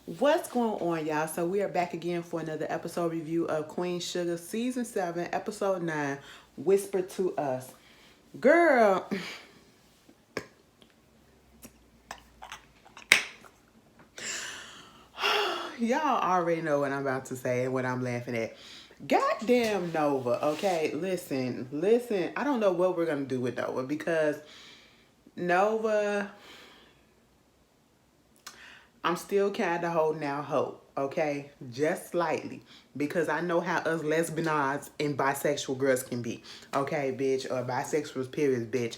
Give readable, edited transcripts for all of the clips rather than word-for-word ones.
What's going on, y'all? So we are back again for another episode review of Queen Sugar Season 7, Episode 9, Whisper to Us. Girl, y'all already know what I'm about to say and what I'm laughing at. Goddamn Nova, okay? Listen. I don't know what we're going to do with Nova because Nova, I'm still kind of holding out hope, okay? Just slightly. Because I know how us lesbians and bisexual girls can be. Okay, bitch? Or bisexuals, period, bitch.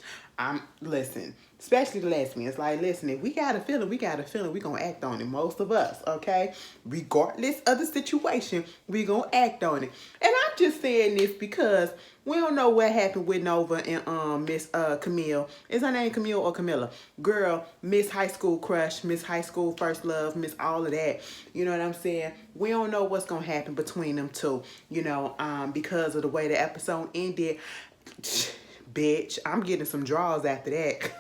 Listen, especially the lesbians. Like, listen, if we got a feeling, we gonna act on it. Most of us, okay? Regardless of the situation, we gonna act on it. And I'm just saying this because we don't know what happened with Nova and Miss Camille. Is her name Camille or Camilla? Girl, Miss High School Crush, Miss High School First Love, Miss all of that. You know what I'm saying? We don't know what's gonna happen between them two. Because of the way the episode ended. Bitch, I'm getting some draws after that.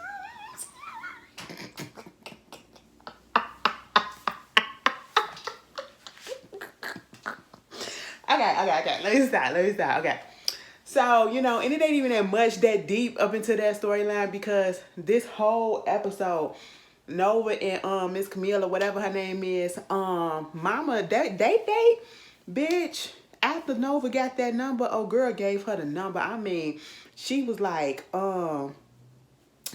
Okay. Let me stop. Okay. So, and it ain't even that much that deep up into that storyline because this whole episode, Nova and Miss Camille or whatever her name is, mama, they bitch, after Nova got that number, oh girl gave her the number. I mean, she was like,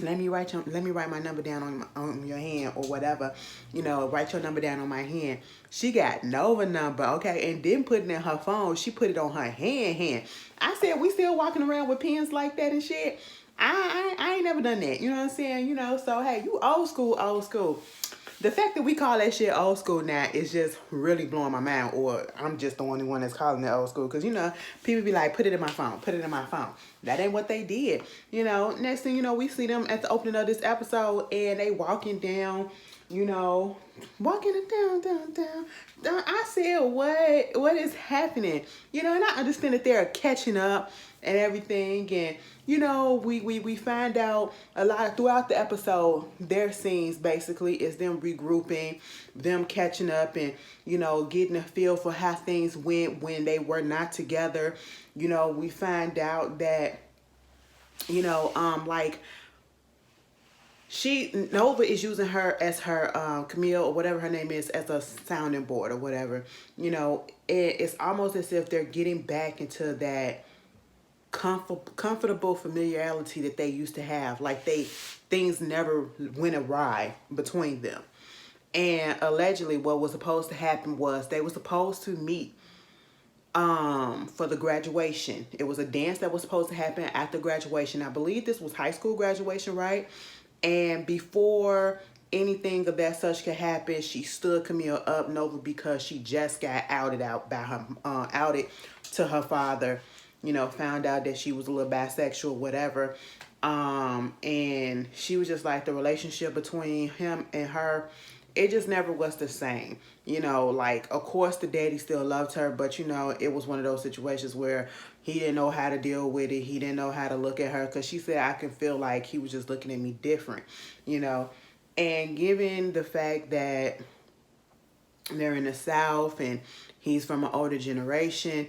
let me write my number down on your hand or whatever. Write your number down on my hand. She got Nova number, okay, and didn't put it in her phone. She put it on her hand. I said, we still walking around with pens like that and shit. I ain't never done that. You know what I'm saying? So hey, you old school. The fact that we call that shit old school now is just really blowing my mind, or I'm just the only one that's calling it old school. Because, people be like, put it in my phone. That ain't what they did. Next thing you know, we see them at the opening of this episode and they walking down, walking down. I said, what is happening? And I understand that they're catching up and everything. And, we find out a lot throughout the episode, their scenes basically is them regrouping, them catching up and, getting a feel for how things went when they were not together. We find out that, Nova is using her as her Camille or whatever her name is as a sounding board or whatever. It's almost as if they're getting back into that comfortable familiarity that they used to have. Like things never went awry between them. And allegedly what was supposed to happen was they were supposed to meet for the graduation. It was a dance that was supposed to happen after graduation. I believe this was high school graduation, right? And before anything of that such could happen, she stood Camille up, Nova, because she just got outed to her father. Found out that she was a little bisexual, whatever. And she was just like, the relationship between him and her, it just never was the same. Of course the daddy still loved her, but it was one of those situations where he didn't know how to deal with it. He didn't know how to look at her because she said, I can feel like he was just looking at me different, and given the fact that they're in the South and he's from an older generation,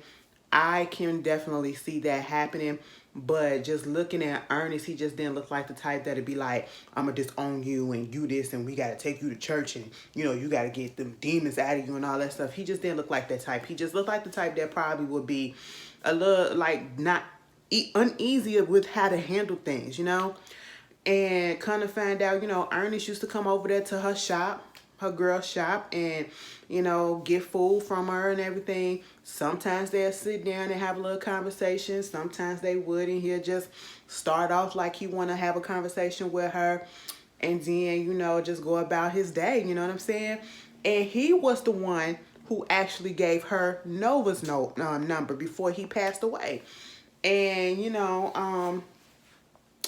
I can definitely see that happening. But just looking at Ernest, he just didn't look like the type that'd be like, I'm going to disown you and you this and we got to take you to church and, you got to get them demons out of you and all that stuff. He just didn't look like that type. He just looked like the type that probably would be a little like not uneasy with how to handle things, And kind of find out, Ernest used to come over there to her shop, her girl's shop, and, get food from her and everything. Sometimes they'll sit down and have a little conversation. Sometimes they wouldn't. He'll just start off like he want to have a conversation with her and then, just go about his day. You know what I'm saying? And he was the one who actually gave her Nova's number before he passed away. And,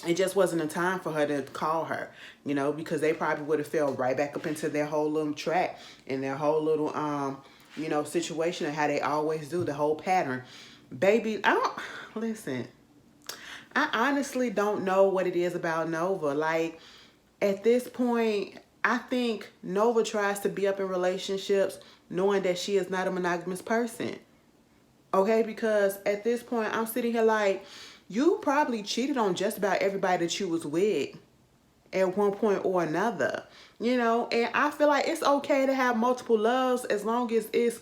it just wasn't a time for her to call her, because they probably would have fell right back up into their whole little track and their whole little, situation of how they always do, the whole pattern. Baby, listen, I honestly don't know what it is about Nova. Like, at this point, I think Nova tries to be up in relationships knowing that she is not a monogamous person. Okay, because at this point, I'm sitting here like, you probably cheated on just about everybody that you was with at one point or another. And I feel like it's okay to have multiple loves as long as it's,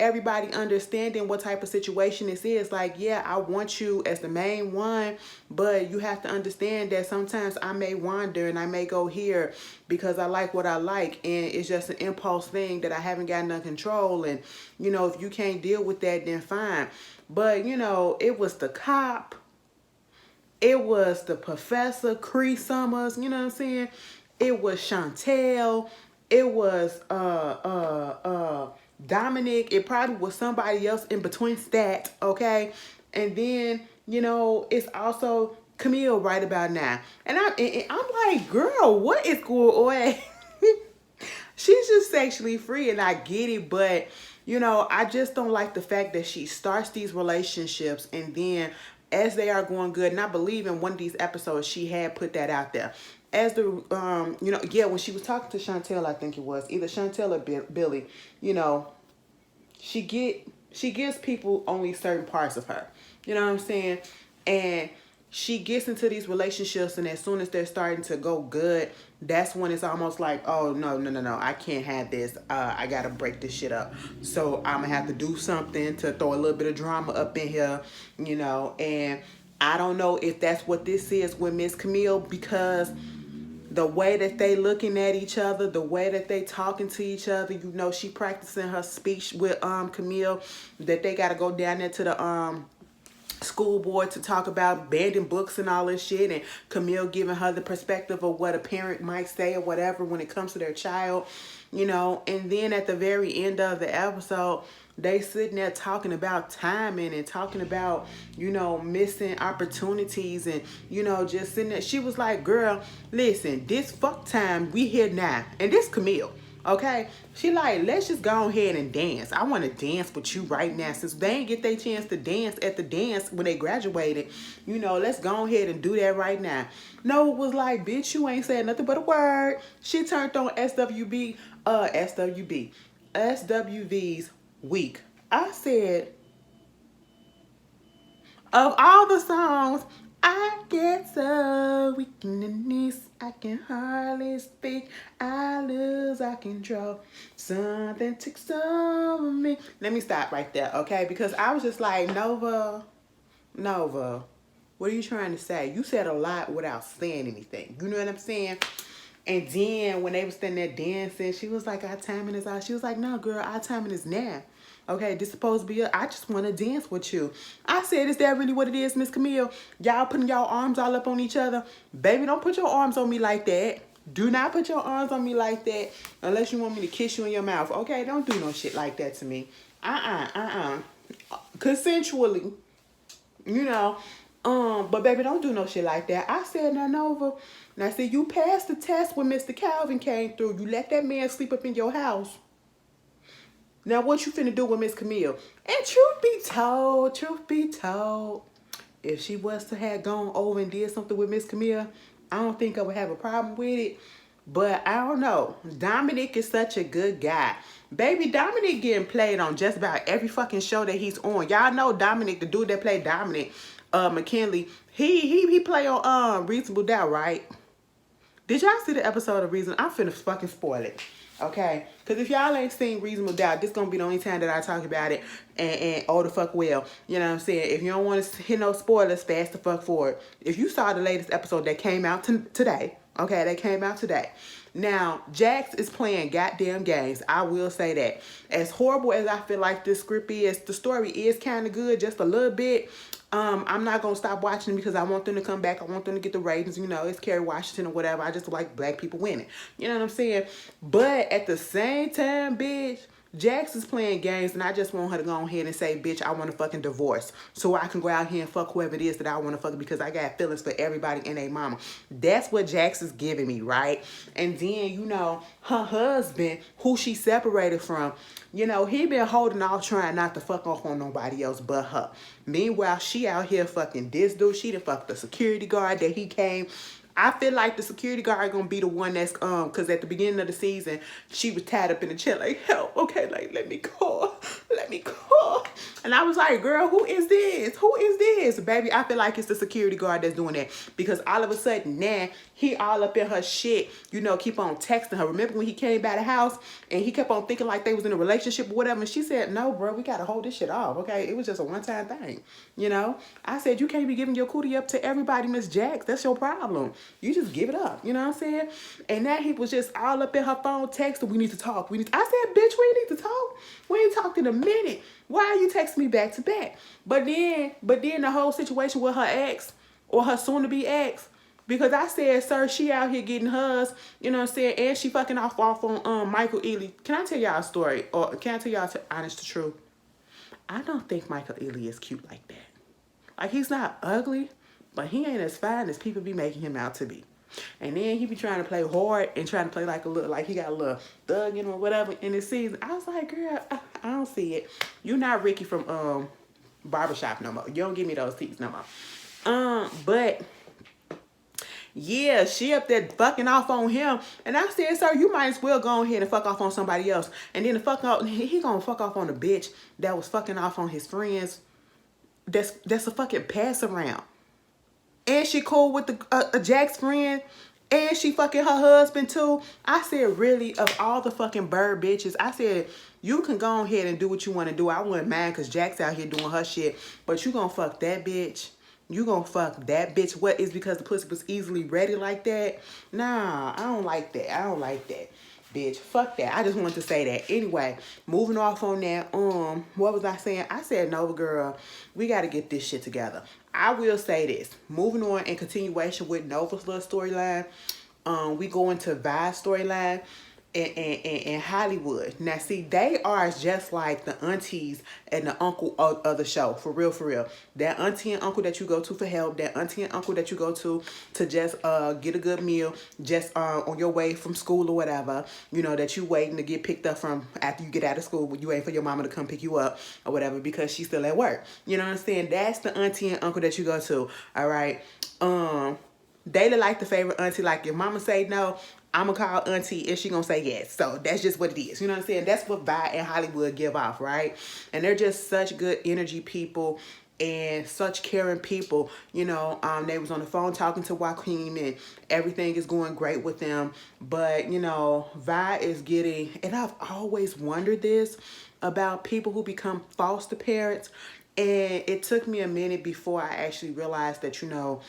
everybody understanding what type of situation this is. Like, yeah, I want you as the main one, but you have to understand that sometimes I may wander and I may go here because I like what I like, and it's just an impulse thing that I haven't got no control. And if you can't deal with that, then fine. But it was the cop, it was the professor, Cree Summers, you know what I'm saying? It was Chantel, it was Dominic, it probably was somebody else in between that, okay? And then, it's also Camille right about now. And I'm like, girl, what is going on? She's just sexually free, and I get it, but I just don't like the fact that she starts these relationships, and then as they are going good, and I believe in one of these episodes she had put that out there. As the when she was talking to Chantel, I think it was either Chantel or Billy, she gives people only certain parts of her. You know what I'm saying? And she gets into these relationships, and as soon as they're starting to go good, that's when it's almost like, oh, no, I can't have this. I got to break this shit up. So I'm going to have to do something to throw a little bit of drama up in here, and I don't know if that's what this is with Miss Camille, because the way that they looking at each other, the way that they talking to each other, she practicing her speech with Camille, that they got to go down there to the school board to talk about banning books and all this shit, and Camille giving her the perspective of what a parent might say or whatever when it comes to their child, and then at the very end of the episode, they sitting there talking about timing and talking about, missing opportunities, and, just sitting there. She was like, girl, listen, this fuck time, we here now. And this Camille. Okay, she like, let's just go ahead and dance. I want to dance with you right now. Since they didn't get their chance to dance at the dance when they graduated, let's go ahead and do that right now. Noah was like, bitch, you ain't saying nothing but a word. She turned on SWV's Week. I said, of all the songs, I get so weak in the knees, I can hardly speak, I lose all control, something takes over me. Let me stop right there, okay? Because I was just like, Nova, what are you trying to say? You said a lot without saying anything. You know what I'm saying? And then when they were standing there dancing, she was like, our timing is out. She was like, no, girl, our timing is now. Okay, this supposed to be I just want to dance with you. I said, is that really what it is, Miss Camille? Y'all putting y'all arms all up on each other? Baby, don't put your arms on me like that. Do not put your arms on me like that unless you want me to kiss you in your mouth. Okay, don't do no shit like that to me. Consensually, but baby, don't do no shit like that. I said, now, Nova. And I said, you passed the test when Mr. Calvin came through. You let that man sleep up in your house. Now, what you finna do with Miss Camille? And truth be told, if she was to have gone over and did something with Miss Camille, I don't think I would have a problem with it. But I don't know. Dominic is such a good guy. Baby, Dominic getting played on just about every fucking show that he's on. Y'all know Dominic, the dude that played Dominic, McKinley. He play on Reasonable Doubt, right? Did y'all see the episode of Reasonable? I'm finna fucking spoil it. Okay, because if y'all ain't seen Reasonable Doubt, this gonna be the only time that I talk about it, and oh the fuck well, you know what I'm saying? If you don't want to hit no spoilers, fast the fuck forward. If you saw the latest episode that came out today, okay, that came out today. Now, Jax is playing goddamn games. I will say that. As horrible as I feel like this script is, the story is kind of good, just a little bit. I'm not going to stop watching because I want them to come back. I want them to get the ratings. It's Kerry Washington or whatever. I just like black people winning. You know what I'm saying? But at the same time, bitch, Jax is playing games, and I just want her to go ahead and say, bitch, I want a fucking divorce so I can go out here and fuck whoever it is that I want to fuck because I got feelings for everybody and their mama. That's what Jax is giving me, right? And then, her husband, who she separated from, he been holding off trying not to fuck off on nobody else but her. Meanwhile, she out here fucking this dude. She done fucked the security guard that he came I feel like the security guard gonna be the one that's cause at the beginning of the season she was tied up in the chair like, help, okay, like let me call. And I was like, girl, who is this? Who is this? Baby, I feel like it's the security guard that's doing that. Because all of a sudden now he all up in her shit, you know, keep on texting her. Remember when he came by the house and he kept on thinking like they was in a relationship or whatever, and she said, no, bro, we gotta hold this shit off, okay? It was just a one-time thing, you know? I said, you can't be giving your cootie up to everybody, Miss Jax. That's your problem. You just give it up, you know what I'm saying? And now he was just all up in her phone texting, we need to talk. I said, bitch, we need to talk. We ain't talked in a minute. Why are you texting me back to back? But then the whole situation with her ex or her soon-to-be ex, because I said, sir, she out here getting hers, you know what I'm saying? And she fucking off on Michael Ealy. Can I tell y'all a story? Or can I tell y'all honest to truth? I don't think Michael Ealy is cute like that. Like, he's not ugly, but he ain't as fine as people be making him out to be. And then he be trying to play hard and trying to play like a little, like he got a little thug in him or whatever in this season. I was like, girl, I don't see it. You're not Ricky from Barbershop no more. You don't give me those teeth no more. But yeah, she up there fucking off on him. And I said, sir, you might as well go ahead and fuck off on somebody else. And then he gonna fuck off on the bitch that was fucking off on his friends. That's a fucking pass around. And she cool with the Jack's friend. And she fucking her husband too. I said, really, of all the fucking bird bitches, I said, you can go ahead and do what you want to do. I wouldn't mind because Jack's out here doing her shit. But you gonna fuck that bitch. You gonna fuck that bitch. What is because the pussy was easily ready like that? Nah, I don't like that. I don't like that. Bitch, fuck that. I just wanted to say that. Anyway, moving off on that, what was I saying? I said, Nova girl, we got to get this shit together. I will say this. Moving on in continuation with Nova's little storyline, we go into Vi's storyline in Hollywood. Now, see, they are just like the aunties and the uncle of the show. For real, for real. That auntie and uncle that you go to for help. That auntie and uncle that you go to just get a good meal. Just on your way from school or whatever. You know, that you waiting to get picked up from after you get out of school. You waiting for your mama to come pick you up or whatever because she's still at work. You know what I'm saying? That's the auntie and uncle that you go to. All right. They look like the favorite auntie. Like if mama say no, I'm going to call auntie and she going to say yes. So that's just what it is. You know what I'm saying? That's what Vi and Hollywood give off, right? And they're just such good energy people and such caring people. You know, they was on the phone talking to Joaquin and everything is going great with them. But, you know, Vi is getting, and I've always wondered this about people who become foster parents. And it took me a minute before I actually realized that, you know,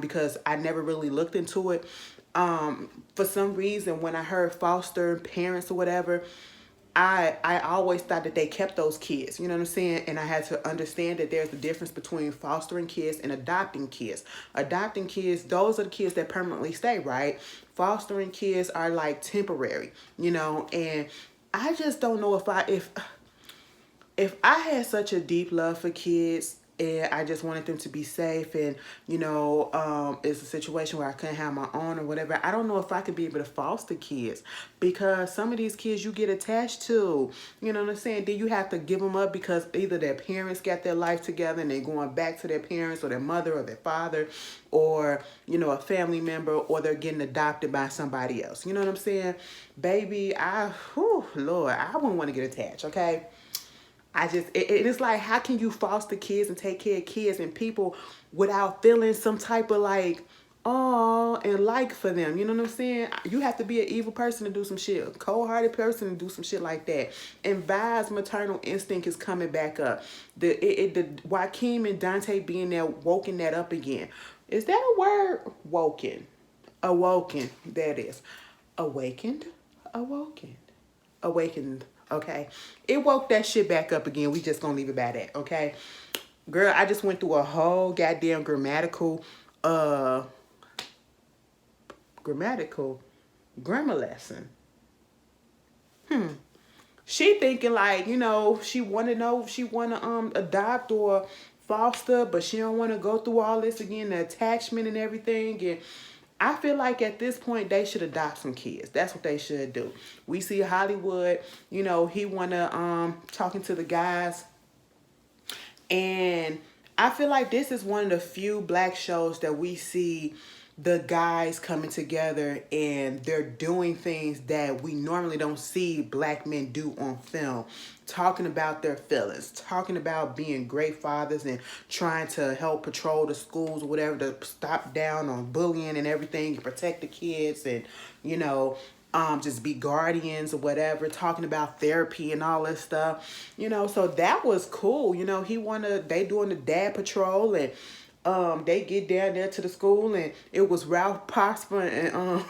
because I never really looked into it. For some reason, when I heard foster parents or whatever, I always thought that they kept those kids. You know what I'm saying? And I had to understand that there's a difference between fostering kids and adopting kids. Adopting kids, those are the kids that permanently stay, right? Fostering kids are like temporary, you know, and I just don't know if I had such a deep love for kids and I just wanted them to be safe and, you know, it's a situation where I couldn't have my own or whatever. I don't know if I could be able to foster kids because some of these kids you get attached to, you know what I'm saying? Then you have to give them up because either their parents got their life together and they're going back to their parents or their mother or their father or, you know, a family member or they're getting adopted by somebody else. You know what I'm saying? Baby, Lord, I wouldn't want to get attached, okay? It's like, how can you foster kids and take care of kids and people without feeling some type of like, oh, and like for them? You know what I'm saying? You have to be an evil person to do some shit, a cold-hearted person to do some shit like that. And Vi's maternal instinct is coming back up. The Joaquin and Dante being there, woken that up again. Is that a word? Woken. Awoken. That is. Awakened. Awoken. Awakened. Okay, it woke that shit back up again. We just gonna leave it by that, okay? Girl, I just went through a whole goddamn grammar lesson. She thinking like, you know, she wanna know if she wanna adopt or foster, but she don't wanna go through all this again, the attachment and everything. And I feel like at this point, they should adopt some kids. That's what they should do. We see Hollywood, you know, he wanna talking to the guys. And I feel like this is one of the few black shows that we see the guys coming together and they're doing things that we normally don't see black men do on film, talking about their feelings, talking about being great fathers and trying to help patrol the schools or whatever to stop down on bullying and everything and protect the kids and, you know, just be guardians or whatever, talking about therapy and all this stuff, you know. So that was cool. You know, they doing the dad patrol, and they get down there to the school, and it was Ralph Prosper and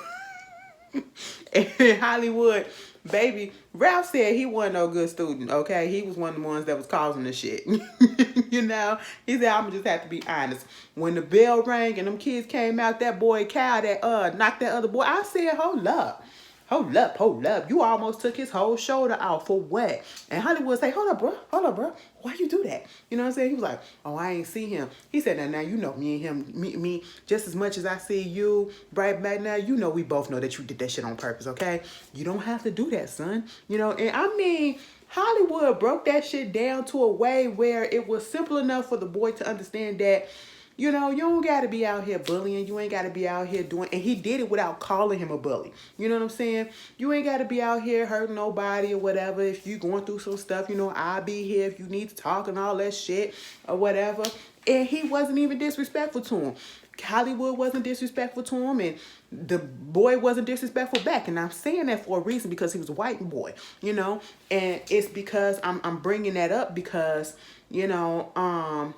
in Hollywood. Baby, Ralph said he wasn't no good student, okay? He was one of the ones that was causing the shit. You know? He said, I'ma just have to be honest. When the bell rang and them kids came out, that boy Cal that knocked that other boy, I said, hold up. Hold up. You almost took his whole shoulder out for what? And Hollywood say, hold up, bro. Why you do that? You know what I'm saying? He was like, oh, I ain't see him. He said, now you know me and him, me, just as much as I see you right back now, you know we both know that you did that shit on purpose, okay? You don't have to do that, son. You know, and I mean, Hollywood broke that shit down to a way where it was simple enough for the boy to understand that, you know, you don't got to be out here bullying. You ain't got to be out here doing... And he did it without calling him a bully. You know what I'm saying? You ain't got to be out here hurting nobody or whatever. If you going through some stuff, you know, I'll be here if you need to talk and all that shit or whatever. And he wasn't even disrespectful to him. Hollywood wasn't disrespectful to him, and the boy wasn't disrespectful back. And I'm saying that for a reason, because he was a white boy, you know. And it's because I'm bringing that up because, you know,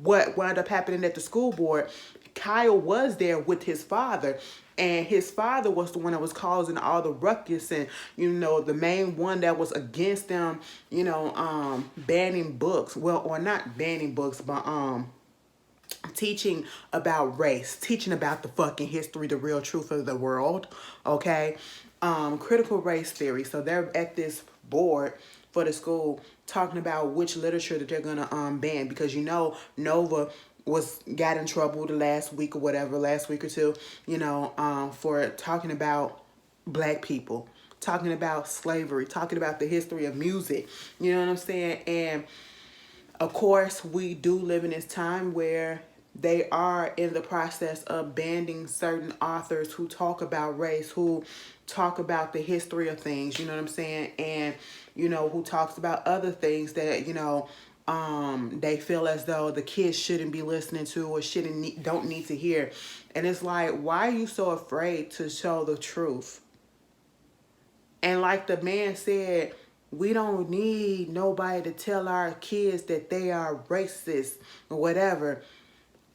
what wound up happening at the school board, Kyle was there with his father, and his father was the one that was causing all the ruckus, and, you know, the main one that was against them, you know, banning books. Well, or not banning books, but teaching about race, teaching about the fucking history, the real truth of the world, okay? Critical race theory. So they're at this board for the school talking about which literature that they're gonna ban, because, you know, Nova got in trouble the last week or two, you know, for talking about black people, talking about slavery, talking about the history of music, you know what I'm saying? And of course, we do live in this time where they are in the process of banning certain authors who talk about race, who talk about the history of things, you know what I'm saying? And, you know, who talks about other things that, you know, they feel as though the kids shouldn't be listening to or don't need to hear. And it's like, why are you so afraid to show the truth? And like the man said, we don't need nobody to tell our kids that they are racist or whatever.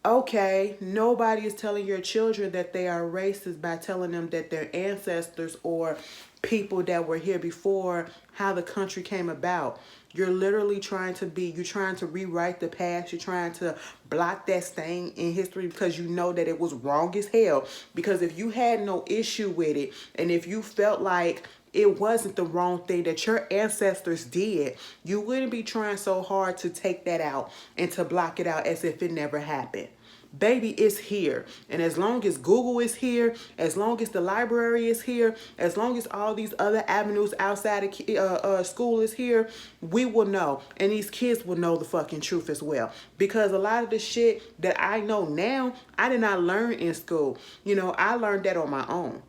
Okay, nobody is telling your children that they are racist by telling them that their ancestors or people that were here before, how the country came about. You're literally trying to rewrite the past. You're trying to block that stain in history because you know that it was wrong as hell. Because if you had no issue with it, and if you felt like it wasn't the wrong thing that your ancestors did, you wouldn't be trying so hard to take that out and to block it out as if it never happened. Baby, it's here. And as long as Google is here, as long as the library is here, as long as all these other avenues outside of school is here, we will know. And these kids will know the fucking truth as well. Because a lot of the shit that I know now, I did not learn in school. You know, I learned that on my own.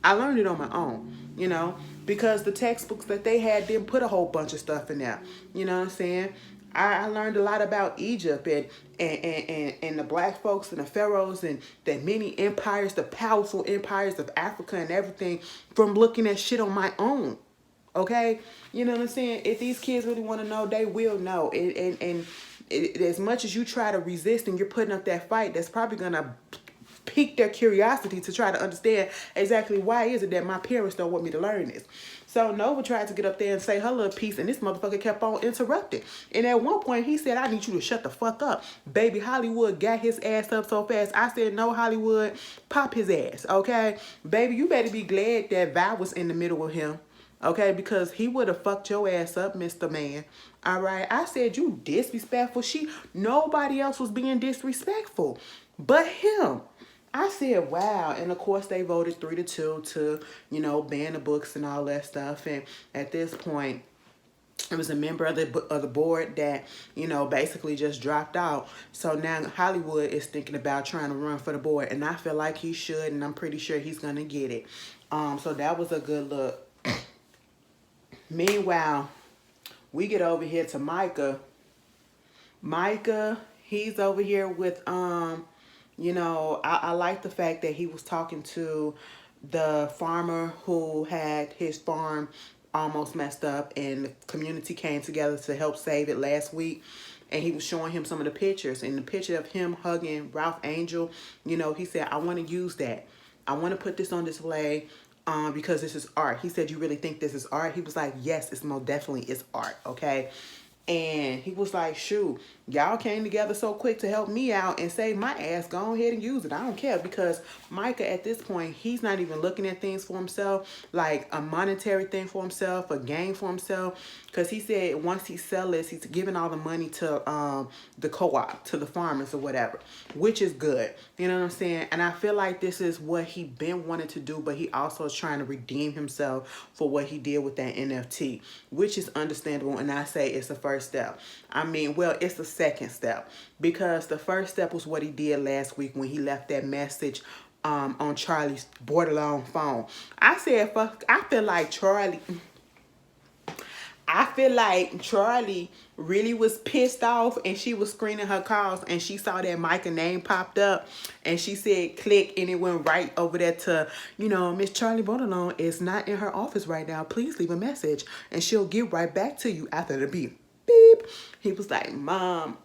I learned it on my own, you know, because the textbooks that they had didn't put a whole bunch of stuff in there. You know what I'm saying? I learned a lot about Egypt and the black folks and the pharaohs and the many empires, the powerful empires of Africa and everything from looking at shit on my own. Okay? You know what I'm saying? If these kids really want to know, they will know. And as much as you try to resist and you're putting up that fight, that's probably going to pique their curiosity to try to understand exactly why is it that my parents don't want me to learn this. So Nova tried to get up there and say her little piece, and this motherfucker kept on interrupting. And at one point, he said, I need you to shut the fuck up. Baby, Hollywood got his ass up so fast. I said, no, Hollywood, pop his ass, okay? Baby, you better be glad that Vi was in the middle of him, okay? Because he would have fucked your ass up, Mr. Man. All right? I said, you disrespectful. Nobody else was being disrespectful but him. I said, wow. And of course, they voted 3-2 to, you know, ban the books and all that stuff. And at this point, It was a member of the board that, you know, basically just dropped out. So now Hollywood is thinking about trying to run for the board, and I feel like he should, and I'm pretty sure he's gonna get it. So that was a good look. Meanwhile, we get over here to Micah. Micah, he's over here with you know, I like the fact that he was talking to the farmer who had his farm almost messed up, and the community came together to help save it last week. And he was showing him some of the pictures, and the picture of him hugging Ralph Angel, you know, he said, I want to use that. I want to put this on display because this is art. He said, you really think this is art? He was like, yes, it's most definitely it's art, okay? And he was like, shoot, y'all came together so quick to help me out and save my ass. Go ahead and use it. I don't care, because Micah at this point, he's not even looking at things for himself, like a monetary thing for himself, a gain for himself. Because he said once he sells this, he's giving all the money to the co-op, to the farmers or whatever, which is good. You know what I'm saying? And I feel like this is what he been wanting to do, but he also is trying to redeem himself for what he did with that NFT, which is understandable. And I say it's the first step. I mean, well, it's the second step, because the first step was what he did last week when he left that message on Charlie's borderline phone. I said, fuck, I feel like Charlie really was pissed off, and she was screening her calls, and she saw that Micah name popped up, and she said click, and it went right over there to, you know, Miss Charlie Bordelon is not in her office right now. Please leave a message, and she'll get right back to you after the beep. Beep. He was like, Mom,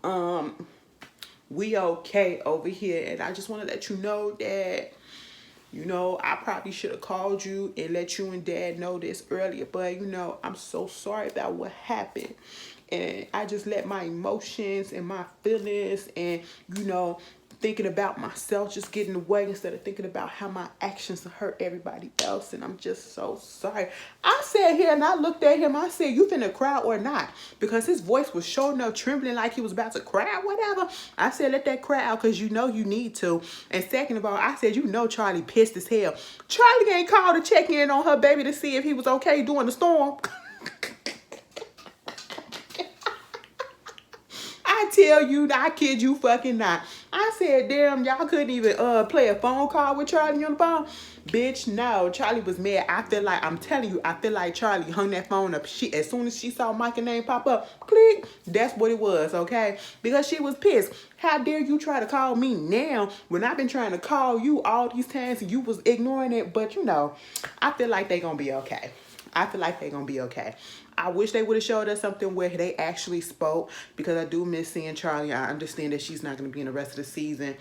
we okay over here, and I just want to let you know that, you know, I probably should have called you and let you and Dad know this earlier, but, you know, I'm so sorry about what happened. And I just let my emotions and my feelings and, you know, thinking about myself just get in the way instead of thinking about how my actions hurt everybody else. And I'm just so sorry. I sat here and I looked at him. I said, you finna cry or not? Because his voice was showing up, trembling like he was about to cry, whatever. I said, let that cry out, because you know you need to. And second of all, I said, you know Charlie pissed as hell. Charlie ain't called to check in on her baby to see if he was okay during the storm. I tell you, I kid you fucking not. I said, damn, y'all couldn't even play a phone call with Charlie on the phone? Bitch, no. Charlie was mad. I feel like, I'm telling you, I feel like Charlie hung that phone up. As soon as she saw Micah's name pop up, click, that's what it was, okay? Because she was pissed. How dare you try to call me now when I've been trying to call you all these times and you was ignoring it? But, you know, I feel like they gonna be okay. I feel like they're going to be okay. I wish they would have showed us something where they actually spoke, because I do miss seeing Charlie. I understand that she's not going to be in the rest of the season.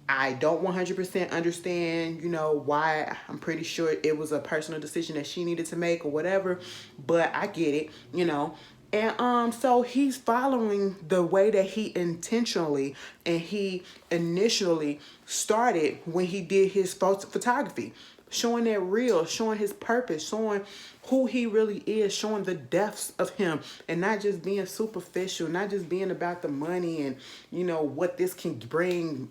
I don't 100% understand, you know, why. I'm pretty sure it was a personal decision that she needed to make or whatever, but I get it, you know. And so he's following the way that he intentionally and he initially started when he did his photography. Showing that real, showing his purpose, showing who he really is, showing the depths of him, and not just being superficial, not just being about the money and, you know, what this can bring,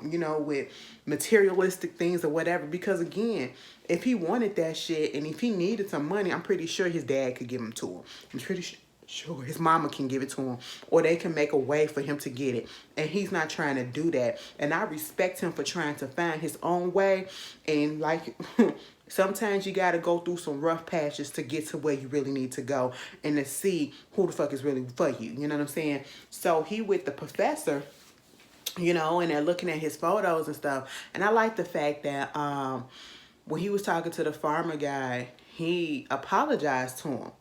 you know, with materialistic things or whatever. Because again, if he wanted that shit and if he needed some money, I'm pretty sure his dad could give him to him. I'm pretty sure his mama can give it to him, or they can make a way for him to get it, and he's not trying to do that. And I respect him for trying to find his own way. And like sometimes you got to go through some rough patches to get to where you really need to go and to see who the fuck is really for you. You know what I'm saying? So he with the professor, you know, and they're looking at his photos and stuff. And I like the fact that when he was talking to the farmer guy, he apologized to him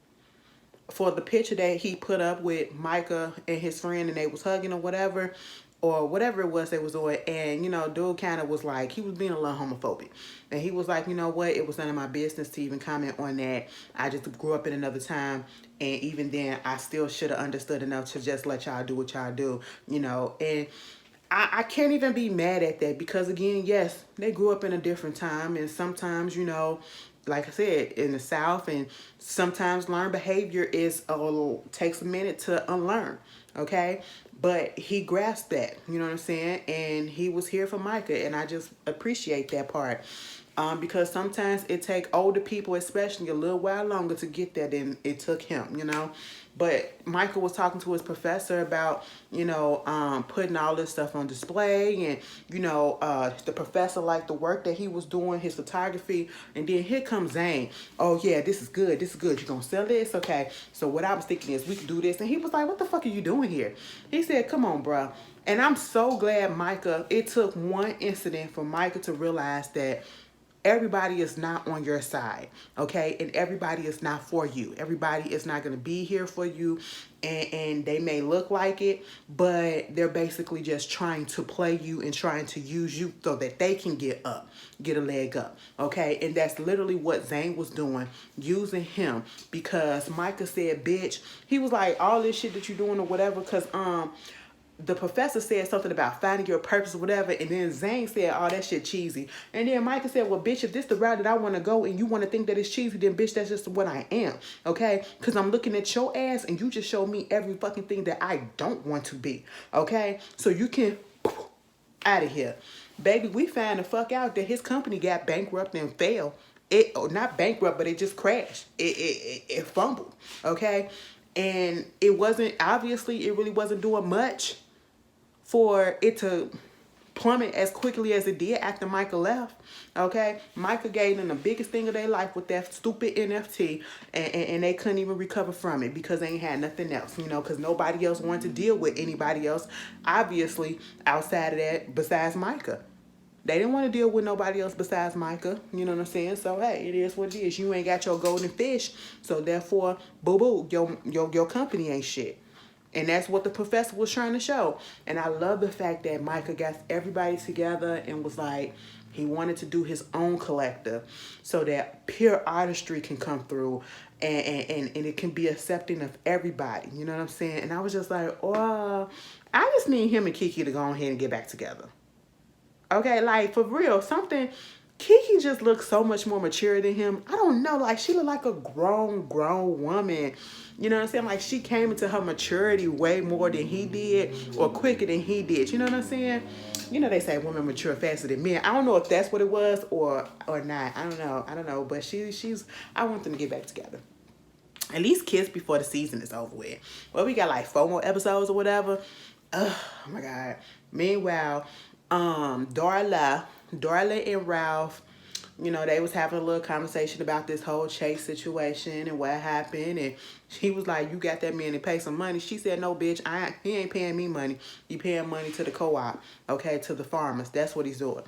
for the picture that he put up with Micah and his friend, and they was hugging or whatever it was they was doing. And, you know, dude kind of was like, he was being a little homophobic. And he was like, you know what? It was none of my business to even comment on that. I just grew up in another time. And even then, I still should have understood enough to just let y'all do what y'all do, you know. And I can't even be mad at that, because again, yes, they grew up in a different time, and sometimes, you know, like I said, in the South, and sometimes learned behavior takes a minute to unlearn, okay? But he grasped that, you know what I'm saying? And he was here for Micah, and I just appreciate that part. Because sometimes it take older people, especially, a little while longer to get there than it took him, you know. But Michael was talking to his professor about, putting all this stuff on display, and the professor liked the work that he was doing, his photography, and then here comes Zane. Oh yeah, this is good. This is good. You gonna sell this? Okay. So what I was thinking is we could do this, and he was like, "What the fuck are you doing here?" He said, "Come on, bro." And I'm so glad Micah. It took one incident for Micah to realize that everybody is not on your side, okay? And everybody is not for you. Everybody is not going to be here for you, and they may look like it, but they're basically just trying to play you and trying to use you so that they can get a leg up, okay? And that's literally what Zane was doing, using him, because Micah said, bitch, he was like, all this shit that you're doing or whatever, because the professor said something about finding your purpose or whatever, and then Zane said, oh, that shit cheesy. And then Micah said, well, bitch, if this the route that I want to go and you want to think that it's cheesy, then bitch, that's just what I am, okay? Because I'm looking at your ass and you just showed me every fucking thing that I don't want to be, okay? So you can out of here. Baby, we found the fuck out that his company got bankrupt and failed. Not bankrupt, but it just crashed. It fumbled, okay? And it wasn't, obviously, it really wasn't doing much for it to plummet as quickly as it did after Micah left, okay? Micah gave them the biggest thing of their life with that stupid NFT, and they couldn't even recover from it because they ain't had nothing else, because nobody else wanted to deal with anybody else, obviously, outside of that, besides Micah. They didn't want to deal with nobody else besides Micah, you know what I'm saying? So, hey, it is what it is. You ain't got your golden fish, so therefore, boo-boo, your company ain't shit. And that's what the professor was trying to show. And I love the fact that Micah got everybody together and was like, he wanted to do his own collective so that pure artistry can come through and it can be accepting of everybody. You know what I'm saying? And I was just like, oh, I just need him and Kiki to go ahead and get back together. Okay, like, for real, Kiki just looks so much more mature than him. I don't know, like, she looked like a grown woman. You know what I'm saying? Like, she came into her maturity way more than he did, or quicker than he did. You know what I'm saying? They say women mature faster than men. I don't know if that's what it was or not. I don't know. But she's, I want them to get back together. At least kiss before the season is over with. Well, we got like 4 more episodes or whatever. Oh my God. Meanwhile, Darla and Ralph, they was having a little conversation about this whole Chase situation and what happened. And he was like, you got that man to pay some money. She said, no, bitch, he ain't paying me money. He paying money to the co-op, okay, to the farmers. That's what he's doing.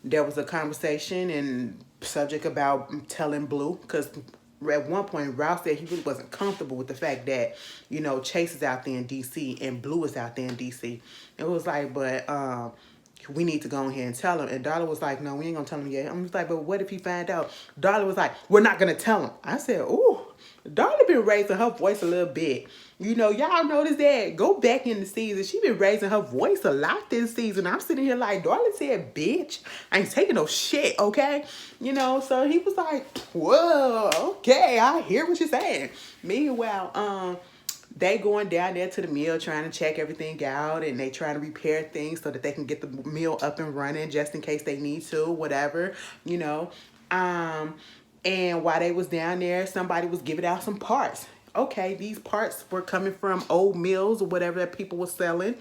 There was a conversation and subject about telling Blue, because at one point Ralph said he really wasn't comfortable with the fact that, Chase is out there in DC and Blue is out there in DC. It was like, but we need to go ahead and tell him. And Darla was like, no, we ain't gonna tell him yet. I'm just like, but what if he find out? Darla was like, we're not gonna tell him. I said, ooh, Darla been raising her voice a little bit. Y'all notice that. Go back in the season. She been raising her voice a lot this season. I'm sitting here like, Darla said, bitch, I ain't taking no shit, okay? So he was like, whoa, okay, I hear what you're saying. Meanwhile, they going down there to the mill trying to check everything out, and they trying to repair things so that they can get the mill up and running just in case they need to, whatever, and while they was down there, somebody was giving out some parts. Okay, these parts were coming from old mills or whatever that people were selling.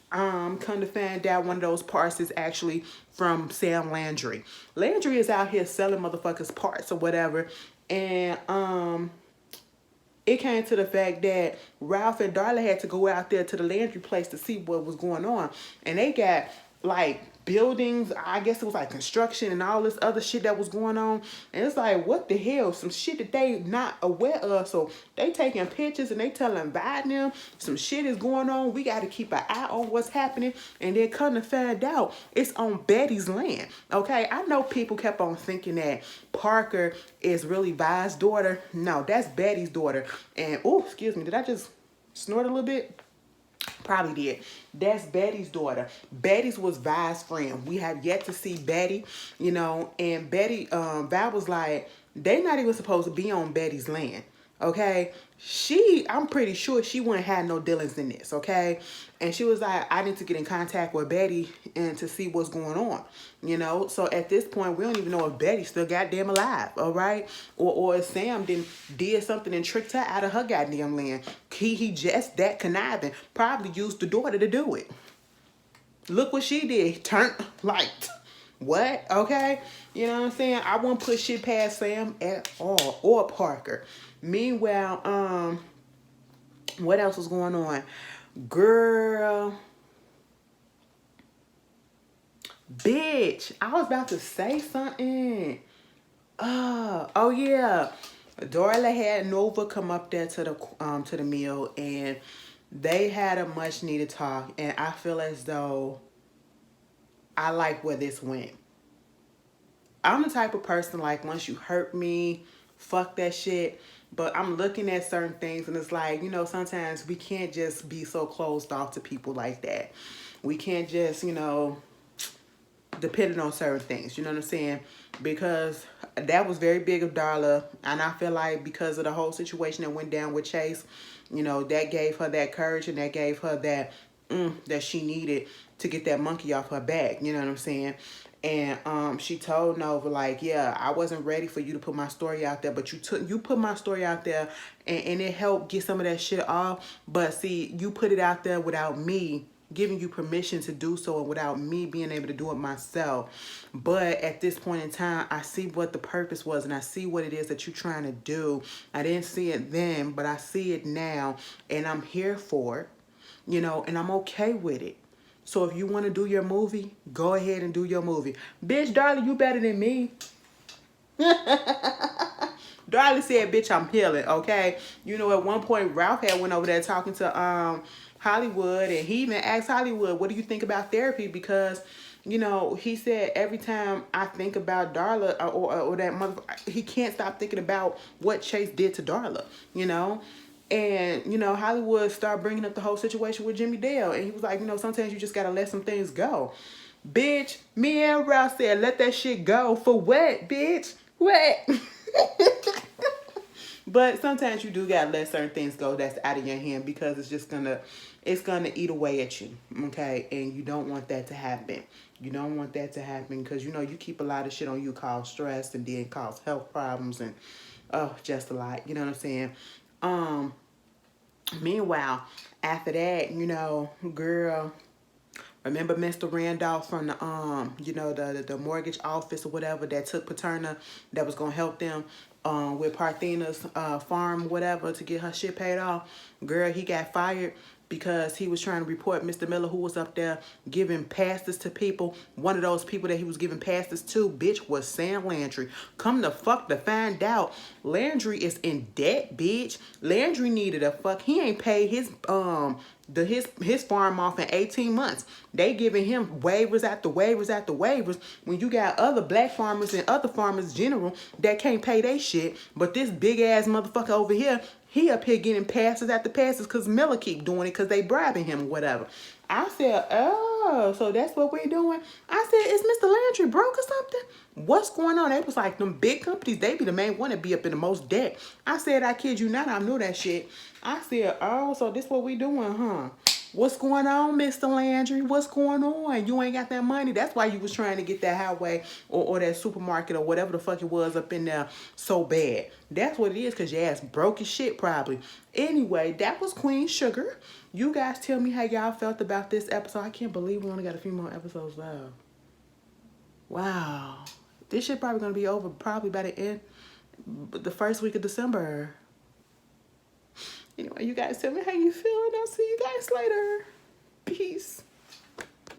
Come to find out, one of those parts is actually from Sam Landry. Landry is out here selling motherfuckers parts or whatever, and it came to the fact that Ralph and Darla had to go out there to the Landry place to see what was going on. And they got, like, buildings, I guess it was like construction and all this other shit that was going on. And it's like, what the hell? Some shit that they not aware of. So they taking pictures and they telling Biden some shit is going on. We got to keep an eye on what's happening. And then come to find out, it's on Betty's land. Okay, I know people kept on thinking that Parker is really Vi's daughter. No, that's Betty's daughter. And, oh, excuse me, did I just snort a little bit? Probably did. That's Betty's daughter. Betty's was Vi's friend. We have yet to see Betty, and Betty, Vi was like, they not even supposed to be on Betty's land. okay? I'm pretty sure she wouldn't have no dealings in this, okay? And she was like, I need to get in contact with Betty and to see what's going on, you know? So at this point, we don't even know if Betty's still goddamn alive, all right? Or if Sam did something and tricked her out of her goddamn land. He just that conniving. Probably used the daughter to do it. Look what she did. Turned light. What? Okay? You know what I'm saying? I won't put shit past Sam at all. Or Parker. Meanwhile, what else was going on? Girl. Bitch. I was about to say something. Oh yeah. Darla had Nova come up there to the meal, and they had a much needed talk, and I feel as though I like where this went. I'm the type of person, like, once you hurt me, fuck that shit. But I'm looking at certain things, and it's like, you know, sometimes we can't just be so closed off to people like that. We can't just, you know, depending on certain things, you know what I'm saying? Because that was very big of Darla, and I feel like because of the whole situation that went down with Chase, you know, that gave her that courage, and that gave her that that she needed to get that monkey off her back, you know what I'm saying? And she told Nova, like, yeah, I wasn't ready for you to put my story out there, but you put my story out there, and it helped get some of that shit off. But see, you put it out there without me giving you permission to do so, and without me being able to do it myself. But at this point in time, I see what the purpose was, and I see what it is that you're trying to do. I didn't see it then, but I see it now, and I'm here for it, you know, and I'm okay with it. So if you want to do your movie, go ahead and do your movie. Bitch, Darla, you better than me. Darla said, bitch, I'm healing, okay? You know, at one point, Ralph had went over there talking to Hollywood, and he even asked Hollywood, what do you think about therapy? Because, you know, he said every time I think about Darla or that motherfucker, he can't stop thinking about what Chase did to Darla, you know? And, you know, Hollywood started bringing up the whole situation with Jimmy Dale. And he was like, you know, sometimes you just got to let some things go. Bitch, me and Ralph said, let that shit go. For what, bitch? What? But sometimes you do got to let certain things go that's out of your hand, because it's just going to eat away at you, okay? And you don't want that to happen. You don't want that to happen because, you know, you keep a lot of shit on you cause stress, and then cause health problems, and, just a lot. You know what I'm saying? Meanwhile, after that, you know, girl, remember Mr. Randolph from the you know, the mortgage office or whatever that took Paterna, that was gonna help them with Parthena's farm, whatever, to get her shit paid off. Girl, he got fired because he was trying to report Mr. Miller, who was up there giving passes to people. One of those people that he was giving passes to, bitch, was Sam Landry. Come the fuck to find out, Landry is in debt, bitch. Landry needed a fuck. He ain't paid his his farm off in 18 months. They giving him waivers after waivers after waivers, when you got other black farmers and other farmers general that can't pay their shit. But this big ass motherfucker over here, he up here getting passes after passes because Miller keep doing it because they bribing him or whatever. I said, oh, so that's what we're doing? I said, is Mr. Landry broke or something? What's going on? It was like them big companies, they be the main one to be up in the most debt. I said, I kid you not, I knew that shit. I said, oh, so this what we doing, huh? What's going on, Mr. Landry? What's going on? You ain't got that money. That's why you was trying to get that highway or that supermarket or whatever the fuck it was up in there so bad. That's what it is, because your ass broke as shit probably. Anyway, that was Queen Sugar. You guys tell me how y'all felt about this episode. I can't believe we only got a few more episodes left. Wow. This shit probably going to be over probably by the first week of December. Anyway, you guys tell me how you feel, and I'll see you guys later. Peace.